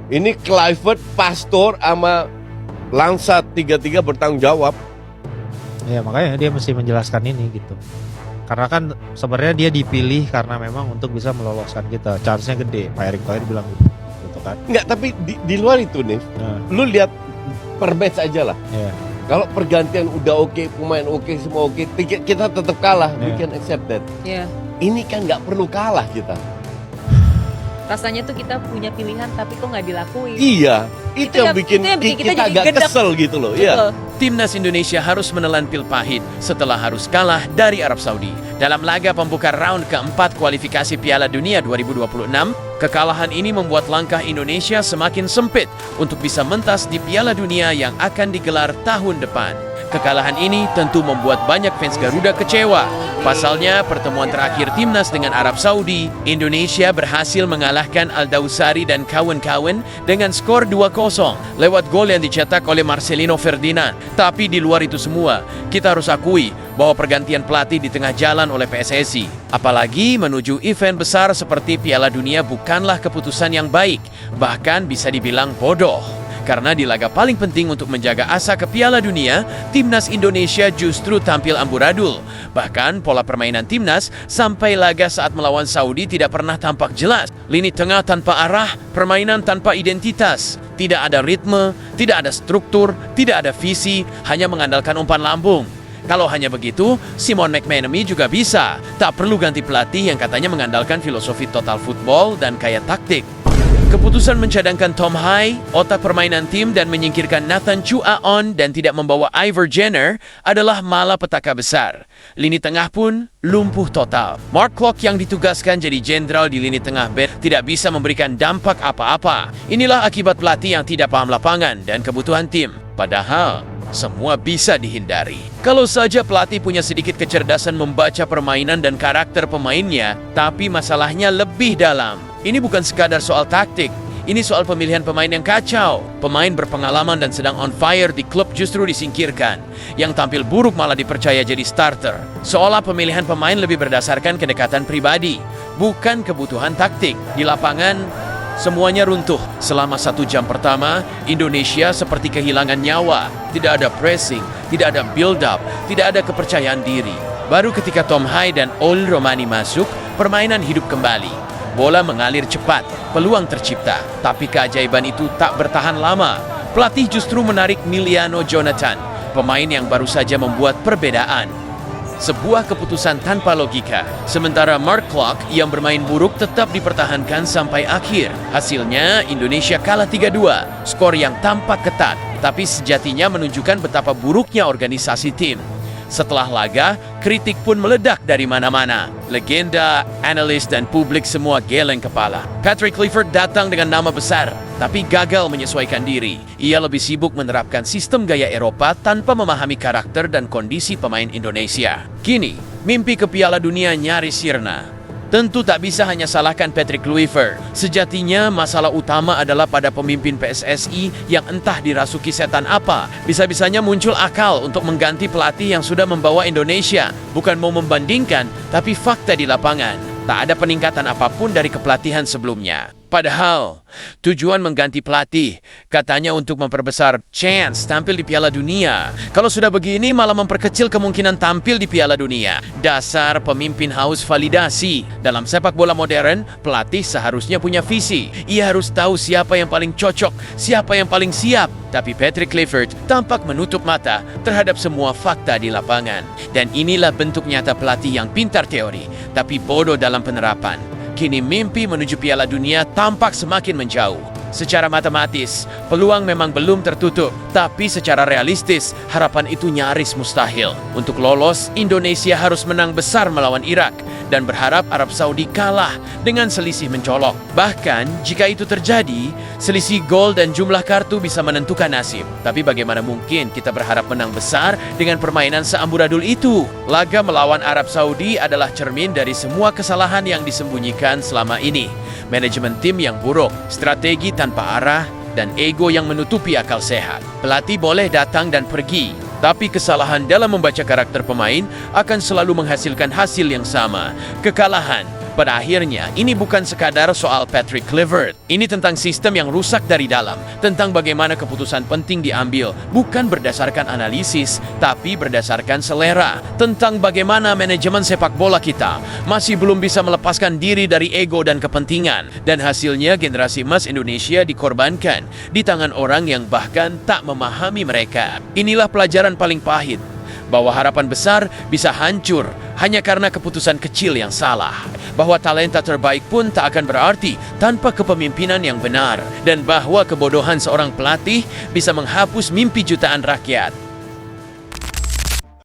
Ini Kluivert, Pastor, sama Langsat tiga-tiga bertanggung jawab. Ya makanya dia mesti menjelaskan ini gitu. Karena kan sebenarnya dia dipilih karena memang untuk bisa meloloskan kita. Chance-nya gede. Pak Erick Thohir bilang gitu kan. Enggak, tapi di luar itu nih, lu lihat per match aja lah. Ya. Kalau pergantian udah oke, pemain oke, semua oke, kita tetap kalah. We can accept that. Iya. Ini kan nggak perlu kalah kita. Rasanya tuh kita punya pilihan tapi kok nggak dilakuin. Iya, itu yang bikin kita kita jadi agak gedek. kesel gitu loh. Betul. Iya. Timnas Indonesia harus menelan pil pahit setelah harus kalah dari Arab Saudi. Dalam laga pembuka round keempat kualifikasi Piala Dunia 2026, kekalahan ini membuat langkah Indonesia semakin sempit untuk bisa mentas di Piala Dunia yang akan digelar tahun depan. Kekalahan ini tentu membuat banyak fans Garuda kecewa. Pasalnya, pertemuan terakhir Timnas dengan Arab Saudi, Indonesia berhasil mengalahkan Al Dawsari dan kawan-kawan dengan skor 2-0 lewat gol yang dicetak oleh Marcelino Ferdinand. Tapi di luar itu semua, kita harus akui bahwa pergantian pelatih di tengah jalan oleh PSSI, apalagi menuju event besar seperti Piala Dunia, bukanlah keputusan yang baik, bahkan bisa dibilang bodoh. Karena di laga paling penting untuk menjaga asa ke Piala Dunia, Timnas Indonesia justru tampil amburadul. Bahkan pola permainan Timnas sampai laga saat melawan Saudi tidak pernah tampak jelas. Lini tengah tanpa arah, permainan tanpa identitas. Tidak ada ritme, tidak ada struktur, tidak ada visi, hanya mengandalkan umpan lambung. Kalau hanya begitu, Simon McManamy juga bisa. Tak perlu ganti pelatih yang katanya mengandalkan filosofi total football dan kaya taktik. Keputusan mencadangkan Tom Hai, otak permainan tim, dan menyingkirkan Nathan Chu Aon dan tidak membawa Ivor Jenner adalah malapetaka besar. Lini tengah pun lumpuh total. Mark Klok yang ditugaskan jadi jenderal di lini tengah bed tidak bisa memberikan dampak apa-apa. Inilah akibat pelatih yang tidak paham lapangan dan kebutuhan tim. Padahal semua bisa dihindari. Kalau saja pelatih punya sedikit kecerdasan membaca permainan dan karakter pemainnya, tapi masalahnya lebih dalam. Ini bukan sekadar soal taktik, ini soal pemilihan pemain yang kacau. Pemain berpengalaman dan sedang on fire di klub justru disingkirkan. Yang tampil buruk malah dipercaya jadi starter. Seolah pemilihan pemain lebih berdasarkan kedekatan pribadi, bukan kebutuhan taktik. Di lapangan, semuanya runtuh. Selama 1 jam pertama, Indonesia seperti kehilangan nyawa. Tidak ada pressing, tidak ada build up, tidak ada kepercayaan diri. Baru ketika Tom Hai dan Ol Romani masuk, permainan hidup kembali. Bola mengalir cepat, peluang tercipta. Tapi keajaiban itu tak bertahan lama. Pelatih justru menarik Miliano Jonathan, pemain yang baru saja membuat perbedaan. Sebuah keputusan tanpa logika. Sementara Mark Klok yang bermain buruk tetap dipertahankan sampai akhir. Hasilnya Indonesia kalah 3-2. Skor yang tampak ketat, tapi sejatinya menunjukkan betapa buruknya organisasi tim. Setelah laga, kritik pun meledak dari mana-mana. Legenda, analis, dan publik semua geleng kepala. Patrick Kluivert datang dengan nama besar, tapi gagal menyesuaikan diri. Ia lebih sibuk menerapkan sistem gaya Eropa tanpa memahami karakter dan kondisi pemain Indonesia. Kini, mimpi ke Piala Dunia nyaris sirna. Tentu tak bisa hanya salahkan Patrick Kluivert. Sejatinya masalah utama adalah pada pemimpin PSSI yang entah dirasuki setan apa. Bisa-bisanya muncul akal untuk mengganti pelatih yang sudah membawa Indonesia. Bukan mau membandingkan, tapi fakta di lapangan. Tak ada peningkatan apapun dari kepelatihan sebelumnya. Padahal, tujuan mengganti pelatih katanya untuk memperbesar chance tampil di Piala Dunia. Kalau sudah begini malah memperkecil kemungkinan tampil di Piala Dunia. Dasar pemimpin haus validasi. Dalam sepak bola modern, pelatih seharusnya punya visi. Ia harus tahu siapa yang paling cocok, siapa yang paling siap. Tapi Patrick Kluivert tampak menutup mata terhadap semua fakta di lapangan. Dan inilah bentuk nyata pelatih yang pintar teori, tapi bodoh dalam penerapan. Kini mimpi menuju Piala Dunia tampak semakin menjauh. Secara matematis, peluang memang belum tertutup, tapi secara realistis, harapan itu nyaris mustahil. Untuk lolos, Indonesia harus menang besar melawan Irak dan berharap Arab Saudi kalah dengan selisih mencolok. Bahkan, jika itu terjadi, selisih gol dan jumlah kartu bisa menentukan nasib. Tapi bagaimana mungkin kita berharap menang besar dengan permainan seamburadul itu? Laga melawan Arab Saudi adalah cermin dari semua kesalahan yang disembunyikan selama ini. Manajemen tim yang buruk, strategi tanpa arah, dan ego yang menutupi akal sehat. Pelatih boleh datang dan pergi, tapi kesalahan dalam membaca karakter pemain akan selalu menghasilkan hasil yang sama, kekalahan. Pada akhirnya, ini bukan sekadar soal Patrick Kluivert. Ini tentang sistem yang rusak dari dalam, tentang bagaimana keputusan penting diambil, bukan berdasarkan analisis, tapi berdasarkan selera, tentang bagaimana manajemen sepak bola kita masih belum bisa melepaskan diri dari ego dan kepentingan, dan hasilnya generasi emas Indonesia dikorbankan di tangan orang yang bahkan tak memahami mereka. Inilah pelajaran paling pahit, bahwa harapan besar bisa hancur hanya karena keputusan kecil yang salah, bahwa talenta terbaik pun tak akan berarti tanpa kepemimpinan yang benar, dan bahwa kebodohan seorang pelatih bisa menghapus mimpi jutaan rakyat.